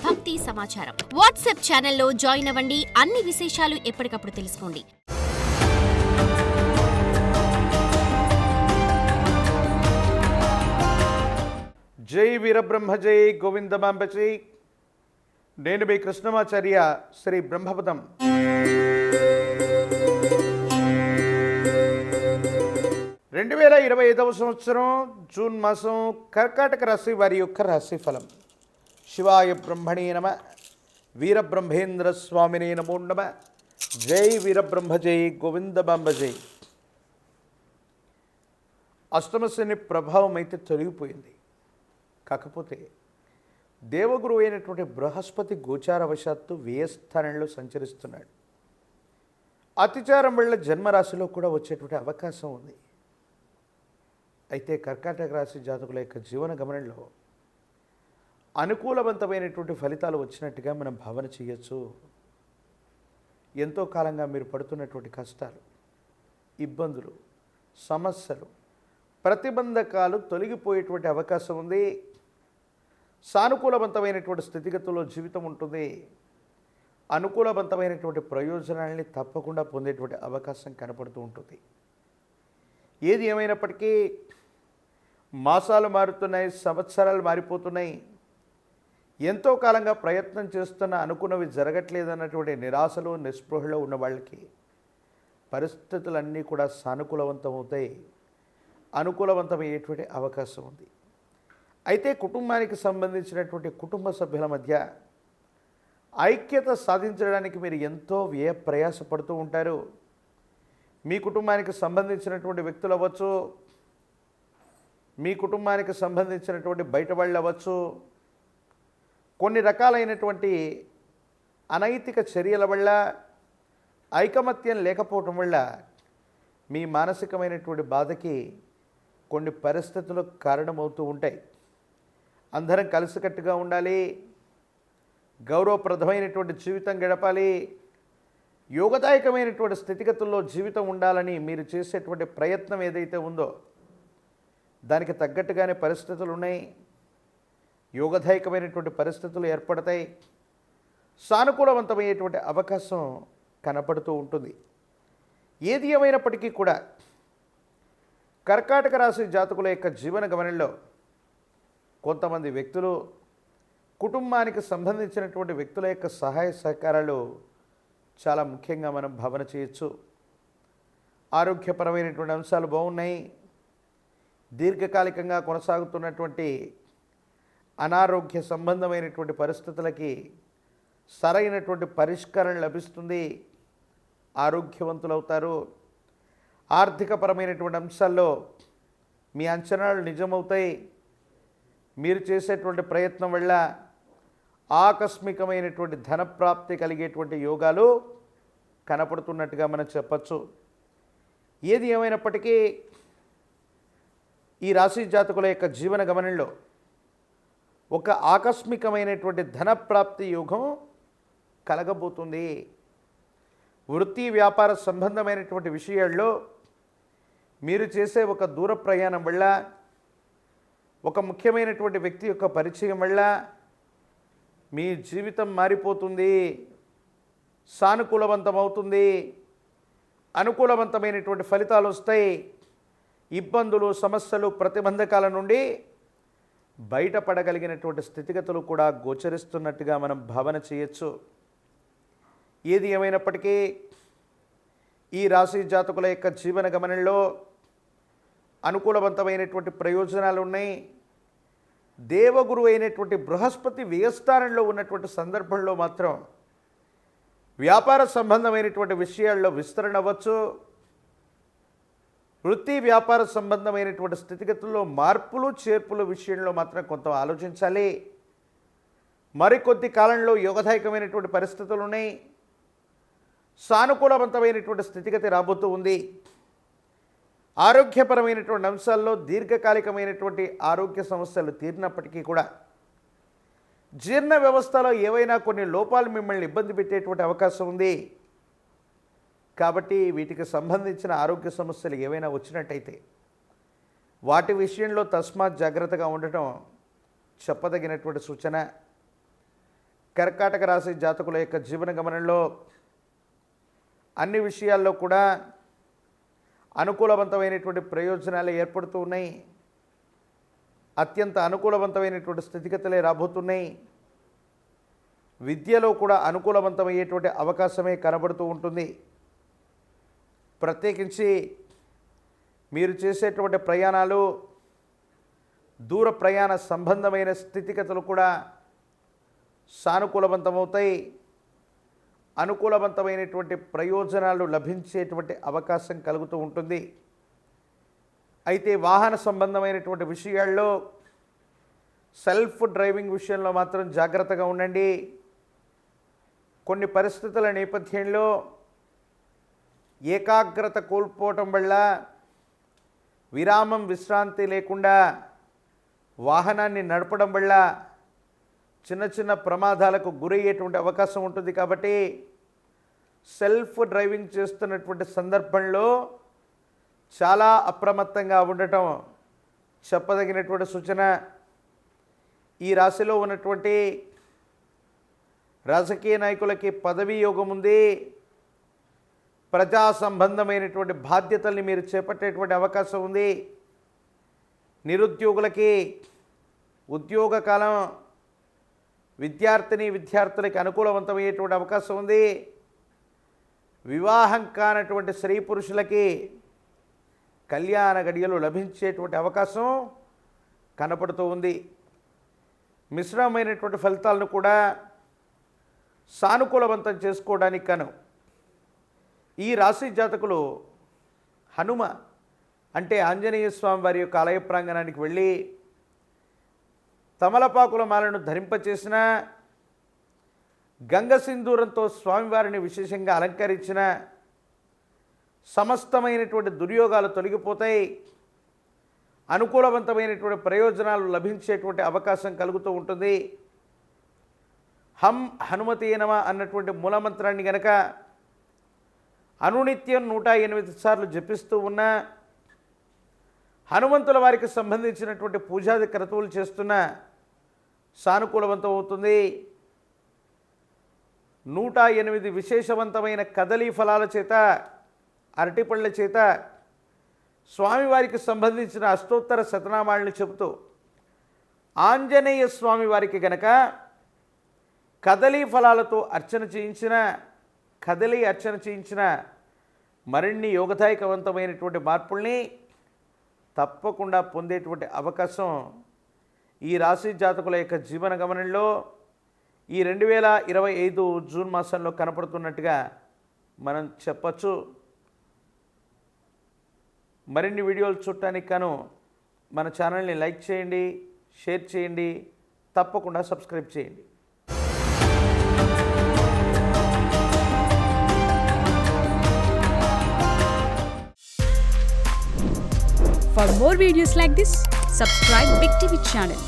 భక్తి సమాచారం. వాట్సాప్ ఛానల్లో జాయిన్ అవ్వండి. అన్ని విశేషాలు ఎప్పటికప్పుడు తెలుసుకోండి. జై వీరబ్రహ్మ జై గోవిందమాంబ జై. నేను మీ కృష్ణమాచార్య శ్రీ బ్రహ్మపదం. రెండు 2025 సంవత్సరం జూన్ మాసం కర్కాటక రాశి వారి యొక్క రాశి ఫలం. శివాయ బ్రహ్మణే నమ. వీరబ్రహ్మేంద్ర స్వామినే నమో నమ. జై వీరబ్రహ్మ జై గోవిందమాంబ జై. అష్టమశని ప్రభావం అయితే తొలగిపోయింది. కాకపోతే దేవగురు అయినటువంటి బృహస్పతి గోచారవశాత్తు వ్యయస్థానంలో సంచరిస్తున్నాడు. అతిచారం వల్ల జన్మరాశిలో కూడా వచ్చేటువంటి అవకాశం ఉంది. అయితే కర్కాటక రాశి జాతకుల యొక్క జీవన గమనంలో అనుకూలవంతమైనటువంటి ఫలితాలు వచ్చినట్టుగా మనం భావన చేయొచ్చు. ఎంతో కాలంగా మీరు పడుతున్నటువంటి కష్టాలు, ఇబ్బందులు, సమస్యలు, ప్రతిబంధకాలు తొలగిపోయేటువంటి అవకాశం ఉంది. సానుకూలవంతమైనటువంటి స్థితిగతుల్లో జీవితం ఉంటుంది. అనుకూలవంతమైనటువంటి ప్రయోజనాలని తప్పకుండా పొందేటువంటి అవకాశం కనపడుతూ ఉంటుంది. ఏది ఏమైనప్పటికీ మాసాలు మారుతున్నాయి, సంవత్సరాలు మారిపోతున్నాయి. ఎంతో కాలంగా ప్రయత్నం చేస్తున్న అనుకున్నవి జరగట్లేదన్నటువంటి నిరాశలు, నిస్పృహలో ఉన్న వాళ్ళకి పరిస్థితులన్నీ కూడా సానుకూలవంతమవుతాయి, అనుకూలవంతమయ్యేటువంటి అవకాశం ఉంది. అయితే కుటుంబానికి సంబంధించినటువంటి కుటుంబ సభ్యుల మధ్య ఐక్యత సాధించడానికి మీరు ఎంతో వ్యయ ప్రయాసపడుతూ ఉంటారు. మీ కుటుంబానికి సంబంధించినటువంటి వ్యక్తులు అవ్వచ్చు, మీ కుటుంబానికి సంబంధించినటువంటి బయట వాళ్ళు అవ్వచ్చు, కొన్ని రకాలైనటువంటి అనైతిక చర్యల వల్ల, ఐకమత్యం లేకపోవటం వల్ల మీ మానసికమైనటువంటి బాధకి కొన్ని పరిస్థితులు కారణమవుతూ ఉంటాయి. అందరం కలిసికట్టుగా ఉండాలి, గౌరవప్రదమైనటువంటి జీవితం గడపాలి, యోగదాయకమైనటువంటి స్థితిగతుల్లో జీవితం ఉండాలని మీరు చేసేటువంటి ప్రయత్నం ఏదైతే ఉందో దానికి తగ్గట్టుగానే పరిస్థితులు ఉన్నాయి. యోగదాయకమైనటువంటి పరిస్థితులు ఏర్పడతాయి. సానుకూలవంతమయ్యేటువంటి అవకాశం కనపడుతూ ఉంటుంది. ఏది ఏమైనప్పటికీ కూడా కర్కాటక రాశి జాతకుల యొక్క జీవన గమనంలో కొంతమంది వ్యక్తులు, కుటుంబానికి సంబంధించినటువంటి వ్యక్తుల యొక్క సహాయ సహకారాలు చాలా ముఖ్యంగా మనం భావన చేయొచ్చు. ఆరోగ్యపరమైనటువంటి అంశాలు బాగున్నాయి. దీర్ఘకాలికంగా కొనసాగుతున్నటువంటి అనారోగ్య సంబంధమైనటువంటి పరిస్థితులకి సరైనటువంటి పరిష్కారం లభిస్తుంది. ఆరోగ్యవంతులవుతారు. ఆర్థికపరమైనటువంటి అంశాల్లో మీ అంచనాలు నిజమవుతాయి. మీరు చేసేటువంటి ప్రయత్నం వల్ల ఆకస్మికమైనటువంటి ధనప్రాప్తి కలిగేటువంటి యోగాలు కనపడుతున్నట్టుగా మనం చెప్పచ్చు. ఏది ఏమైనప్పటికీ ఈ రాశి జాతకుల యొక్క జీవన గమనంలో ఒక ఆకస్మికమైనటువంటి ధనప్రాప్తి యోగం కలగబోతుంది. వృత్తి వ్యాపార సంబంధమైనటువంటి విషయాల్లో మీరు చేసే ఒక దూర ప్రయాణం వల్ల, ఒక ముఖ్యమైనటువంటి వ్యక్తి యొక్క పరిచయం వల్ల మీ జీవితం మారిపోతుంది, సానుకూలవంతమవుతుంది, అనుకూలవంతమైనటువంటి ఫలితాలు వస్తాయి. ఇబ్బందులు, సమస్యలు, ప్రతిబంధకాల నుండి బయటపడగలిగినటువంటి స్థితిగతులు కూడా గోచరిస్తున్నట్టుగా మనం భావన చేయొచ్చు. ఏది ఏమైనప్పటికీ ఈ రాశి జాతకుల యొక్క జీవన గమనంలో అనుకూలవంతమైనటువంటి ప్రయోజనాలు ఉన్నాయి. దేవగురు అయినటువంటి బృహస్పతి వ్యయస్థానంలో ఉన్నటువంటి సందర్భంలో మాత్రం వ్యాపార సంబంధమైనటువంటి విషయాల్లో విస్తరణ అవ్వచ్చు. వృత్తి వ్యాపార సంబంధమైనటువంటి స్థితిగతుల్లో మార్పులు చేర్పుల విషయంలో మాత్రం కొంత ఆలోచించాలి. మరికొద్ది కాలంలో యోగదాయకమైనటువంటి పరిస్థితులు ఉన్నాయి. సానుకూలవంతమైనటువంటి స్థితిగతి రాబోతూ ఉంది. ఆరోగ్యపరమైనటువంటి అంశాల్లో దీర్ఘకాలికమైనటువంటి ఆరోగ్య సమస్యలు తీరినప్పటికీ కూడా జీర్ణ వ్యవస్థలో ఏవైనా కొన్ని లోపాలు మిమ్మల్ని ఇబ్బంది పెట్టేటువంటి అవకాశం ఉంది. కాబట్టి వీటికి సంబంధించిన ఆరోగ్య సమస్యలు ఏవైనా వచ్చినట్టయితే వాటి విషయంలో తస్మాత్ జాగ్రత్తగా ఉండటం చెప్పదగినటువంటి సూచన. కర్కాటక రాశి జాతకుల యొక్క జీవన గమనంలో అన్ని విషయాల్లో కూడా అనుకూలవంతమైనటువంటి ప్రయోజనాలు ఏర్పడుతూ ఉన్నాయి. అత్యంత అనుకూలవంతమైనటువంటి స్థితిగతులే రాబోతున్నాయి. విద్యలో కూడా అనుకూలవంతమయ్యేటువంటి అవకాశమే కనబడుతూ ఉంటుంది. ప్రత్యేకించి మీరు చేసేటువంటి ప్రయాణాలు, దూర ప్రయాణ సంబంధమైన స్థితిగతులు కూడా సానుకూలవంతమవుతాయి. అనుకూలవంతమైనటువంటి ప్రయోజనాలు లభించేటువంటి అవకాశం కలుగుతూ ఉంటుంది. అయితే వాహన సంబంధమైనటువంటి విషయాల్లో సెల్ఫ్ డ్రైవింగ్ విషయంలో మాత్రం జాగ్రత్తగా ఉండండి. కొన్ని పరిస్థితుల నేపథ్యంలో ఏకాగ్రత కోల్పోవటం వల్ల విశ్రాంతి లేకుండా వాహనాన్ని నడపడం వల్ల చిన్న చిన్న ప్రమాదాలకు గురయ్యేటువంటి అవకాశం ఉంటుంది. కాబట్టి సెల్ఫ్ డ్రైవింగ్ చేస్తున్నటువంటి సందర్భంలో చాలా అప్రమత్తంగా ఉండటం చెప్పదగినటువంటి సూచన. ఈ రాశిలో ఉన్నటువంటి రాజకీయ నాయకులకి పదవీ యోగం ఉంది. ప్రజా సంబంధమైనటువంటి బాధ్యతల్ని మీరు చేపట్టేటువంటి అవకాశం ఉంది. నిరుద్యోగులకి ఉద్యోగ కాలం, విద్యార్థులకి అనుకూలవంతమయ్యేటువంటి అవకాశం ఉంది. వివాహం కానటువంటి స్త్రీ పురుషులకి కళ్యాణ గడియలు లభించేటువంటి అవకాశం కనపడుతూ ఉంది. మిశ్రమమైనటువంటి ఫలితాలను కూడా సానుకూలవంతం చేసుకోవడానికి కాను ఈ రాశి జాతకులు హనుమ అంటే ఆంజనేయ స్వామి వారి యొక్క ఆలయ ప్రాంగణానికి వెళ్ళి తమలపాకుల మాలను ధరింపచేసిన, గంగ సింధూరంతో స్వామివారిని విశేషంగా అలంకరించిన సమస్తమైనటువంటి దుర్యోగాలు తొలగిపోతాయి. అనుకూలవంతమైనటువంటి ప్రయోజనాలు లభించేటువంటి అవకాశం కలుగుతూ ఉంటుంది. హం హనుమతే నమః అన్నటువంటి మూలమంత్రాన్ని గనక అనునిత్యం 108 సార్లు జపిస్తూ ఉన్న, హనుమంతుల వారికి సంబంధించినటువంటి పూజాది క్రతువులు చేస్తున్న సానుకూలవంతం అవుతుంది. 108 విశేషవంతమైన కదలీ ఫలాల చేత, అరటిపళ్ళ చేత స్వామివారికి సంబంధించిన అష్టోత్తర శతనామాలను చెబుతూ ఆంజనేయ స్వామి వారికి గనక కదలీ ఫలాలతో అర్చన చేయించిన మరిన్ని యోగదాయకవంతమైనటువంటి మార్పుల్ని తప్పకుండా పొందేటువంటి అవకాశం ఈ రాశి జాతకుల యొక్క జీవన గమనంలో ఈ 2025 జూన్ మాసంలో కనపడుతున్నట్టుగా మనం చెప్పచ్చు. మరిన్ని వీడియోలు చూడటానికి గాను మన ఛానల్ని లైక్ చేయండి, షేర్ చేయండి, తప్పకుండా సబ్స్క్రైబ్ చేయండి. For more videos like this, subscribe Big TV channel.